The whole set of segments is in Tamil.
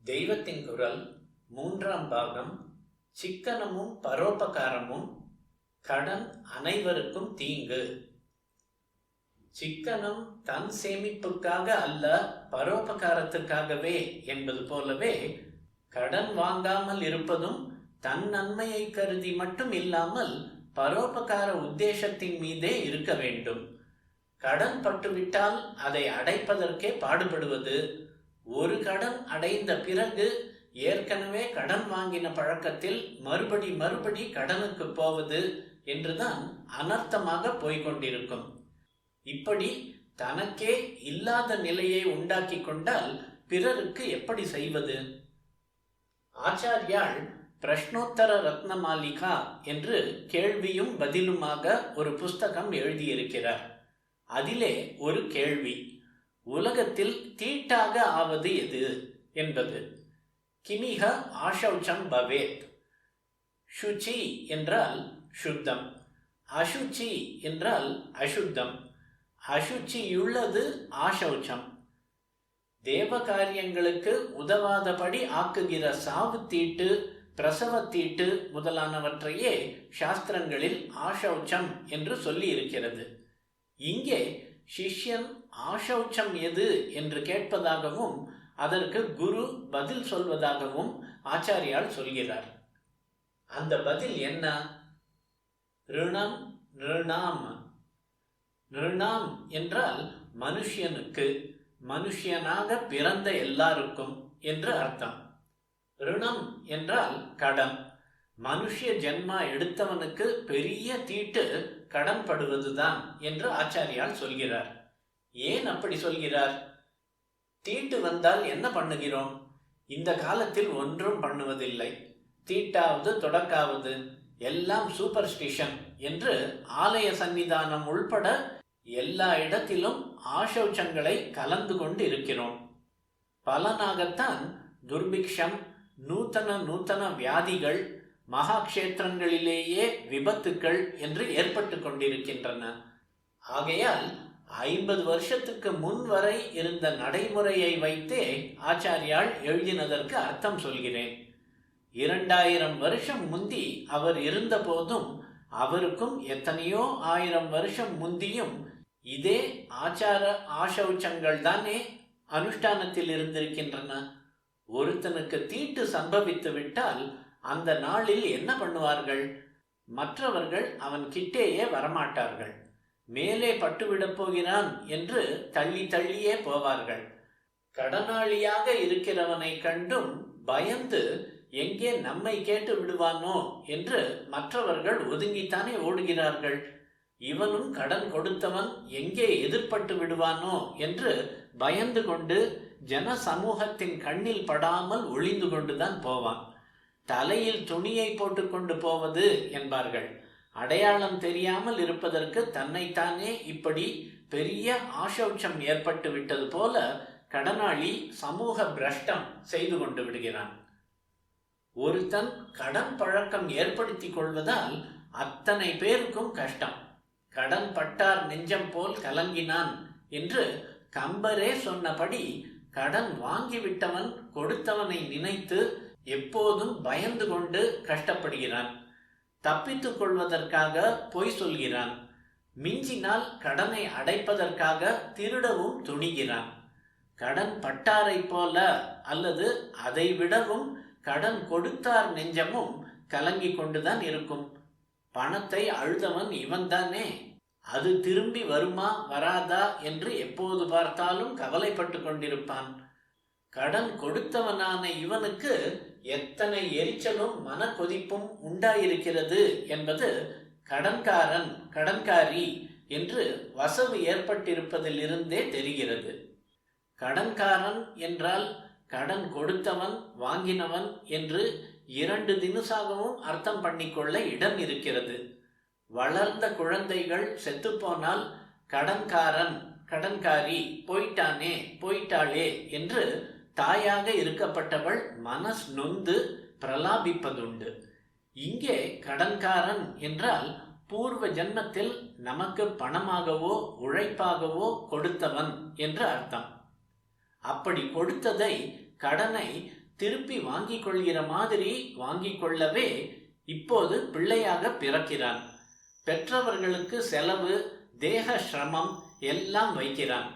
தெய்வத்தின் குரல் 3ஆம் பாகம். சிக்கனமும் பரோபகாரமும். கடன் அனைவருக்கும் தீங்கு. சிக்கனம் தன் சேமிப்புக்காக அல்ல, பரோபகாரத்துக்காகவே என்பது போலவே கடன் வாங்காமல் இருப்பதும் தன் நன்மையை கருதி மட்டும் இல்லாமல் பரோபகார உத்தேசத்தின் மீதே இருக்க வேண்டும். கடன் பட்டுவிட்டால் அதை அடைப்பதற்கே பாடுபடுவது, ஒரு கடன் அடைந்த பிறகு ஏற்கனவே கடன் வாங்கின பழக்கத்தில் மறுபடி கடனுக்கு போவது என்றுதான் அனர்த்தமாக போய்கொண்டிருக்கும். இப்படி தனக்கே இல்லாத நிலையை உண்டாக்கி கொண்டால் பிறருக்கு எப்படி செய்வது? ஆச்சாரியால் பிரஷ்னோத்தர ரத்னமாலிகா என்று கேள்வியும் பதிலுமாக ஒரு புஸ்தகம் எழுதியிருக்கிறார். அதிலே ஒரு கேள்வி, உலகத்தில் தீட்டாக ஆவது எது என்பது. கிமிஹ ஆஷௌச்சம் பவேத். சுச்சி என்றால் சுத்தம், அசுச்சி என்றால் அசுத்தம், அசுச்சியுள்ளது ஆஷௌச்சம். தேவ காரியங்களுக்கு உதவாதபடி ஆக்குகிற சாவு தீட்டு, பிரசவத்தீட்டு முதலானவற்றையே சாஸ்திரங்களில் ஆஷௌச்சம் என்று சொல்லி இருக்கிறது. இங்கே சிஷ்யன் ஆஷௌச்சம் எது என்று கேட்பதாகவும் அதற்கு குரு பதில் சொல்வதாகவும் ஆச்சாரியால் சொல்கிறார். அந்த பதில் என்ன? ரிணம் நிருணாம். நிருணாம் என்றால் மனுஷியனுக்கு, மனுஷியனாக பிறந்த எல்லாருக்கும் என்று அர்த்தம். ரிணம் என்றால் கடன். மனுஷிய ஜென்மா எடுத்தவனுக்கு பெரிய தீட்டு கடன் படுவதுதான் என்று ஆச்சாரியால் சொல்கிறார். ஏன் அப்படி சொல்கிறார்? தீட்டு வந்தால் என்ன பண்ணுகிறோம்? இந்த காலத்தில் ஒன்றும் பண்ணுவதில்லை. தீட்டாவது தொடக்காவது எல்லாம் சூப்பர்ஸ்டிஷன் என்று ஆலய சன்னிதானம் உள்பட எல்லா இடத்திலும் ஆஷௌச்சங்களை கலந்து கொண்டு இருக்கிறோம். பலனாகத்தான் துர்பிக்ஷம், நூத்தன வியாதிகள், மகாக்ஷேத்திரங்களிலேயே விபத்துக்கள் என்று ஏற்பட்டு கொண்டிருக்கின்றன. ஆகையால் 50 வருஷத்துக்கு முன் வரை இருந்த நடைமுறையை வைத்தே ஆச்சாரியால் எழுதினதற்கு அர்த்தம் சொல்கிறேன். 2000 வருஷம் முந்தி அவர் இருந்த போதும் அவருக்கும் எத்தனையோ 1000 வருஷம் முந்தியும் இதே ஆச்சார ஆஷௌச்சங்கள் தானே அனுஷ்டானத்தில் இருந்திருக்கின்றன. ஒருத்தனுக்கு தீட்டு சம்பவித்து விட்டால் அந்த நாளில் என்ன பண்ணுவார்கள்? மற்றவர்கள் அவன் கிட்டேயே வரமாட்டார்கள். மேலே பட்டுவிடப் போகிறான் என்று தள்ளியே போவார்கள். கடனாளியாக இருக்கிறவனை கண்டும் பயந்து எங்கே நம்மை கேட்டு விடுவானோ என்று மற்றவர்கள் ஒதுங்கித்தானே ஓடுகிறார்கள். இவனும் கடன் கொடுத்தவன் எங்கே எதிர்பட்டு விடுவானோ என்று பயந்து கொண்டு ஜன சமூகத்தின் கண்ணில் படாமல் ஒளிந்து கொண்டுதான் போவான். தலையில் துணியை போட்டுக்கொண்டு போவது என்பார்கள். அடையாளம் தெரியாமல் இருப்பதற்கு தன்னைத்தானே இப்படி பெரிய ஆஷௌச்சம் ஏற்பட்டு விட்டது போல கடனாளி சமூக பிரஷ்டம் செய்து கொண்டு விடுகிறான். ஒருத்தன் கடன் பழக்கம் ஏற்படுத்தி கொள்வதால் அத்தனை பேருக்கும் கஷ்டம். கடன் பட்டார் நெஞ்சம் போல் கலங்கினான் என்று கம்பரே சொன்னபடி கடன் வாங்கிவிட்டவன் கொடுத்தவனை நினைத்து எப்போதும் பயந்து கொண்டு கஷ்டப்படுகிறான். தப்பித்துக் கொள்வதற்காக பொய் சொல்கிறான். மிஞ்சினால் கடனை அடைப்பதற்காக திருடவும் துணிகிறான். கடன் பட்டாரை போல அல்லது அதை விடவும் கடன் கொடுத்தார் நெஞ்சமும் கலங்கி கொண்டுதான் இருக்கும். பணத்தை அழுதவன் இவன்தானே. அது திரும்பி வருமா வராதா என்று எப்போது பார்த்தாலும் கவலைப்பட்டு கொண்டிருப்பான். கடன் கொடுத்தவனான இவனுக்கு எத்தனை எரிச்சலும் மன கொதிப்பும் உண்டாயிருக்கிறது என்பது கடன்காரன் கடன்காரி என்று வசவு ஏற்பட்டிருப்பதிலிருந்தே தெரிகிறது. கடன்காரன் என்றால் கடன் கொடுத்தவன் வாங்கினவன் என்று 2 தினுசாகவும் அர்த்தம் பண்ணிக்கொள்ள இடம் இருக்கிறது. வளர்ந்த குழந்தைகள் செத்துப்போனால் கடன்காரன் கடன்காரி போயிட்டானே போயிட்டாளே என்று தாயாக இருக்கப்பட்டவள் மனஸ் நொந்து பிரலாபிப்பதுண்டு. இங்கே கடன்காரன் என்றால் பூர்வ ஜன்மத்தில் நமக்கு பணமாகவோ உழைப்பாகவோ கொடுத்தவன் என்று அர்த்தம். அப்படி கொடுத்ததை கடனை திருப்பி வாங்கிக் கொள்கிற மாதிரி வாங்கிக் கொள்ளவே இப்போது பிள்ளையாக பிறக்கிறான். பெற்றவர்களுக்கு செலவு, தேக சிரமம் எல்லாம் வைக்கிறான்.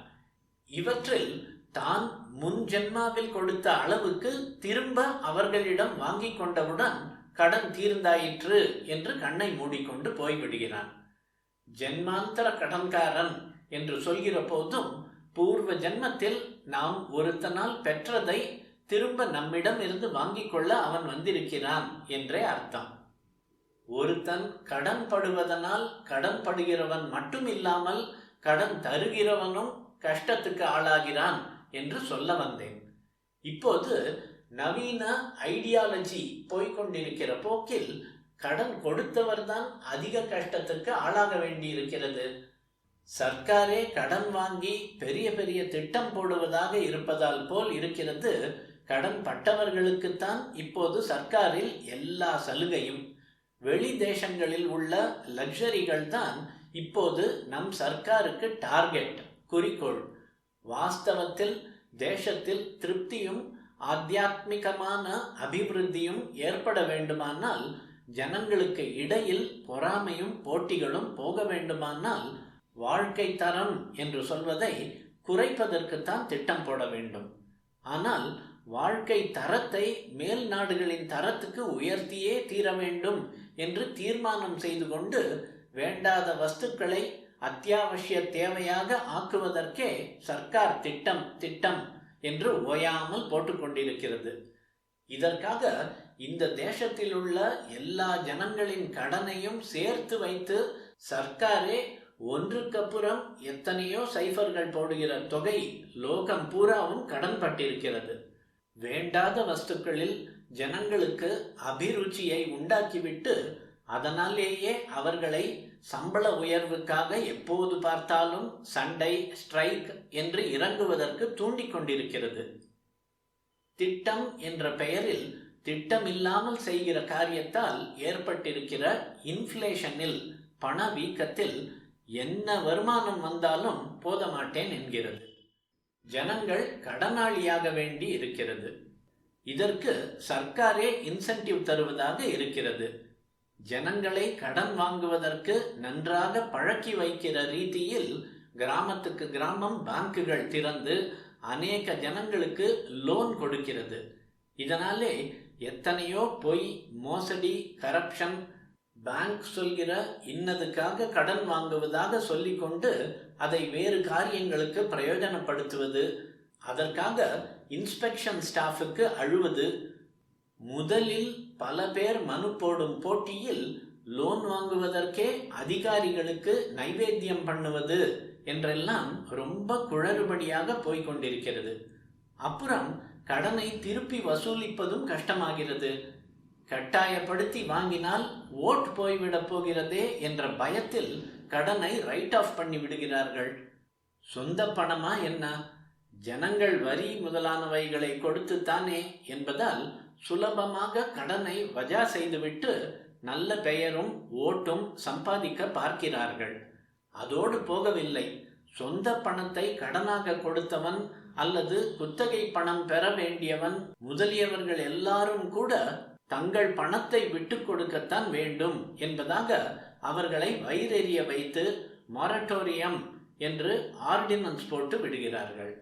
இவற்றில் தான் முன் ஜென்மாவில் கொடுத்த அளவுக்கு திரும்ப அவர்களிடம் வாங்கி கொண்டவுடன் கடன் தீர்ந்தாயிற்று என்று கண்ணை மூடிக்கொண்டு போய்விடுகிறான். ஜென்மாந்தர கடன்காரன் என்று சொல்கிற போதும் பூர்வ ஜென்மத்தில் நாம் ஒருத்தனால் பெற்றதை திரும்ப நம்மிடம் இருந்து வாங்கிக் கொள்ள அவன் வந்திருக்கிறான் என்றே அர்த்தம். ஒருத்தன் கடன் படுவதனால் கடன் படுகிறவன் மட்டும் இல்லாமல் கடன் தருகிறவனும் கஷ்டத்துக்கு ஆளாகிறான் என்று சொல்ல வந்தேன். இப்போது நவீன ஐடியாலஜி போய்கொண்டிருக்கிற போக்கில் கடன் கொடுத்தவர்தான் அதிக கஷ்டத்திற்கு ஆளாக வேண்டியிருக்கிறது. சர்க்காரே கடன் வாங்கி பெரிய பெரிய திட்டம் போடுவதாக இருப்பதால் போல் இருக்கிறது. கடன் பட்டவர்களுக்குத்தான் இப்போது சர்க்காரில் எல்லா சலுகையும். வெளி தேசங்களில் உள்ள லக்ஸரிகள் தான் இப்போது நம் சர்க்காருக்கு டார்கெட், குறிக்கோள். வாஸ்தவத்தில் தேசத்தில் திருப்தியும் ஆத்தியாத்மிகமான அபிவிருத்தியும் ஏற்பட வேண்டுமானால், ஜனங்களுக்கு இடையில் பொறாமையும் போட்டிகளும் போக வேண்டுமானால், வாழ்க்கை தரம் என்று சொல்வதை குறைப்பதற்குத்தான் திட்டம் போட வேண்டும். ஆனால் வாழ்க்கை தரத்தை மேல் நாடுகளின் தரத்துக்கு உயர்த்தியே தீர வேண்டும் என்று தீர்மானம் செய்து கொண்டு வேண்டாத வஸ்துக்களை அத்தியாவசிய தேவையாக ஆக்குவதற்கே சர்க்கார் திட்டம் திட்டம் என்று ஓயாமல் போட்டுக்கொண்டிருக்கிறது. இதற்காக இந்த தேசத்தில் உள்ள எல்லா ஜனங்களின் கடனையும் சேர்த்து வைத்து சர்க்காரே ஒன்றுக்கப்புறம் எத்தனையோ சைஃபர்கள் போடுகிற தொகை லோகம் பூராவும் கடன் பட்டிருக்கிறது. வேண்டாத வஸ்துக்களில் ஜனங்களுக்கு அபிருச்சியை உண்டாக்கிவிட்டு அதனாலேயே அவர்களை சம்பள உயர்வுக்காக எப்போது பார்த்தாலும் சண்டை, ஸ்ட்ரைக் என்று இறங்குவதற்கு தூண்டிக் கொண்டிருக்கிறது. திட்டம் என்ற பெயரில் திட்டமில்லாமல் செய்கிற காரியத்தால் ஏற்பட்டிருக்கிற இன்ஃப்ளேஷனில், பணவீக்கத்தில் என்ன வருமானம் வந்தாலும் போத மாட்டேன் என்கிறது. ஜனங்கள் கடனாளியாக வேண்டி இருக்கிறது. இதற்கு சர்க்காரே இன்சென்டிவ் தருவதாக இருக்கிறது. ஜனங்களை கடன் வாங்குவதற்கு நன்றாக பழக்கி வைக்கிற ரீதியில் கிராமத்துக்கு கிராமம் பேங்குகள் திறந்து அநேக ஜனங்களுக்கு லோன் கொடுக்கிறது. இதனாலே எத்தனையோ பொய், மோசடி, கரப்ஷன், பேங்க் சொல்கிற இன்னதுக்காக கடன் வாங்குவதாக சொல்லிக்கொண்டு அதை வேறு காரியங்களுக்கு பிரயோஜனப்படுத்துவது, அதற்காக இன்ஸ்பெக்ஷன் ஸ்டாஃபுக்கு அழுவது, முதலில் பல பேர் மனு போடும் போட்டியில் லோன் வாங்குவதற்கே அதிகாரிகளுக்கு நைவேத்தியம் பண்ணுவது என்றெல்லாம் ரொம்ப குளறுபடியாக போய்கொண்டிருக்கிறது. அப்புறம் கடனை திருப்பி வசூலிப்பதும் கஷ்டமாகிறது. கட்டாயப்படுத்தி வாங்கினால் ஓட் போய்விடப் போகிறதே என்ற பயத்தில் கடனை ரைட் ஆஃப் பண்ணி விடுகிறார்கள். சொந்த பணமா என்ன, ஜனங்கள் வரி முதலானவைகளை கொடுத்துத்தானே என்பதால் சுலபமாக கடனை வஜா செய்துவிட்டு நல்ல பெயரும் ஓட்டும் சம்பாதிக்க பார்க்கிறார்கள். அதோடு போகவில்லை, சொந்த பணத்தை கடனாக கொடுத்தவன் அல்லது குத்தகை பணம் பெற வேண்டியவன் முதலியவர்கள் எல்லாரும் கூட தங்கள் பணத்தை விட்டு கொடுக்கத்தான் வேண்டும் என்பதாக அவர்களை வயிறெறிய வைத்து மொரட்டோரியம் என்று ஆர்டினன்ஸ் போட்டு விடுகிறார்கள்.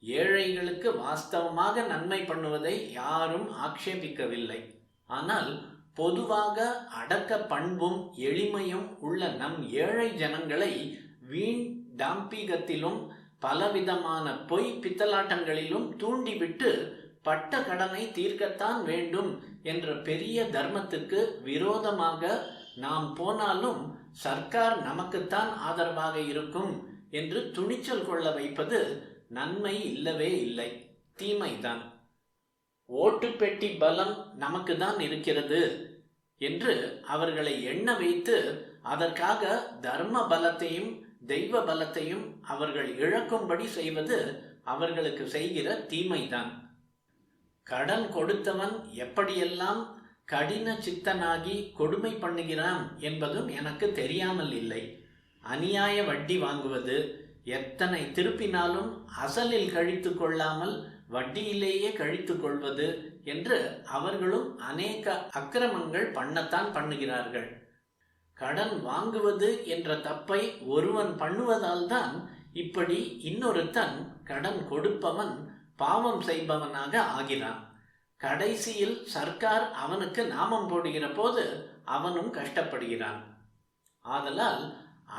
ஏழைகளுக்கு வாஸ்தவமாக நன்மை பண்ணுவதை யாரும் ஆக்ஷேபிக்கவில்லை. ஆனால் பொதுவாக அடக்க பண்பும் எளிமையும் உள்ள நம் ஏழை ஜனங்களை வீண் டாம்பீகத்திலும் பலவிதமான பொய் பித்தலாட்டங்களிலும் தூண்டிவிட்டு பட்ட கடனை தீர்க்கத்தான் வேண்டும் என்ற பெரிய தர்மத்துக்கு விரோதமாக நாம் போனாலும் சர்க்கார் நமக்குத்தான் ஆதரவாக இருக்கும் என்று துணிச்சல் கொள்ள வைப்பது நன்மை இல்லவே இல்லை, தீமைதான். ஓட்டு பெட்டி பலம் நமக்கு தான் இருக்கிறது என்று அவர்களை எண்ண வைத்து அதற்காக தர்ம பலத்தையும் தெய்வ பலத்தையும் அவர்கள் இழக்கும்படி செய்வது அவர்களுக்கு செய்கிற தீமைதான். கடன் கொடுத்தவன் எப்படியெல்லாம் கடின சித்தனாகி கொடுமை பண்ணுகிறான் என்பதும் எனக்கு தெரியாமல் இல்லை. அநியாய வட்டி வாங்குவது, எத்தனை திருப்பினாலும் அசலில் கழித்து கொள்ளாமல் வட்டியிலேயே கழித்து கொள்வது என்று அவர்களும் அநேக அக்கிரமங்கள் பண்ணத்தான் பண்ணுகிறார்கள். கடன் வாங்குவது என்ற தப்பை ஒருவன் பண்ணுவதால் தான் இப்படி இன்னொருத்தன் கடன் கொடுப்பவன் பாவம் செய்பவனாக ஆகிறான். கடைசியில் சர்க்கார் அவனுக்கு நாமம் போடுகிற போது அவனும் கஷ்டப்படுகிறான். ஆதலால்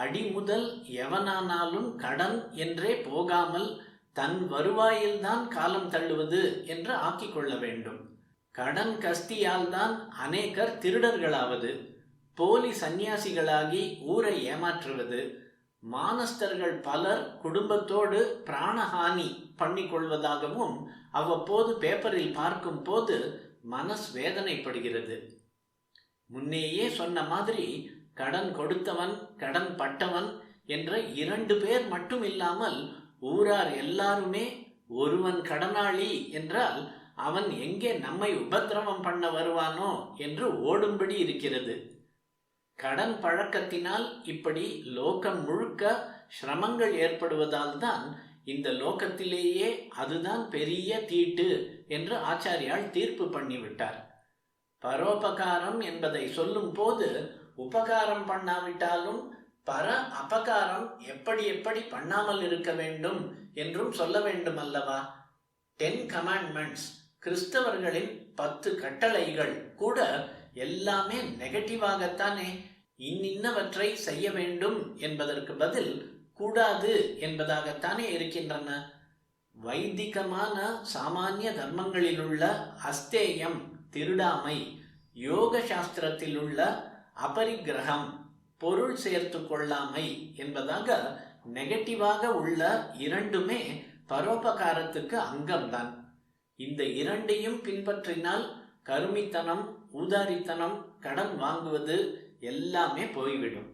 அடி முதல் எவனானாலும் கடன் என்றே போகாமல் தன் வருவாயில்தான் காலம் தள்ளுவது என்று ஆக்கிக் கொள்ள வேண்டும். கடன் கஸ்தியால் தான் அநேகர் திருடர்களாவது, போலி சந்நியாசிகளாகி ஊரை ஏமாற்றுவது, மானஸ்தர்கள் பலர் குடும்பத்தோடு பிராணஹானி பண்ணிக்கொள்வதாகவும் அவ்வப்போது பேப்பரில் பார்க்கும் போது மனஸ் வேதனைப்படுகிறது. முன்னேயே சொன்ன மாதிரி கடன் கொடுத்தவன் கடன் பட்டவன் என்ற 2 பேர் மட்டும் இல்லாமல் ஊரார் எல்லாருமே ஒருவன் கடனாளி என்றால் அவன் எங்கே நம்மை உபத்திரவம் பண்ண வருவானோ என்று ஓடும்படி இருக்கிறது. கடன் பழக்கத்தினால் இப்படி லோகம் முழுக்க சிரமங்கள் ஏற்படுவதால் தான் இந்த லோகத்திலேயே அதுதான் பெரிய தீட்டு என்று ஆச்சாரியால் தீர்ப்பு பண்ணிவிட்டார். பரோபகாரம் என்பதை சொல்லும் போது உபகாரம் பண்ணாவிட்டாலும் பர அபகாரம் எப்படி எப்படி பண்ணாமல் இருக்க வேண்டும் என்றும் சொல்ல வேண்டும் அல்லவா? 10 கமாண்ட்மெண்ட்ஸ், கிறிஸ்தவர்களின் 10 கட்டளைகள் கூட எல்லாமே நெகட்டிவாகத்தானே இன்னின்னவற்றை செய்ய வேண்டும் என்பதற்கு பதில் கூடாது என்பதாகத்தானே இருக்கின்றன. வைதிகமான சாமானிய தர்மங்களிலுள்ள அஸ்தேயம் திருடாமை, யோக சாஸ்திரத்தில் உள்ள அபரிக்கிரகம் பொருள் சேர்த்து கொள்ளாமை என்பதாக நெகட்டிவாக உள்ள 2மே பரோபகாரத்துக்கு அங்கம்தான். இந்த 2ஐயும் பின்பற்றினால் கருமித்தனம், ஊதாரித்தனம், கடன் வாங்குவது எல்லாமே போய்விடும்.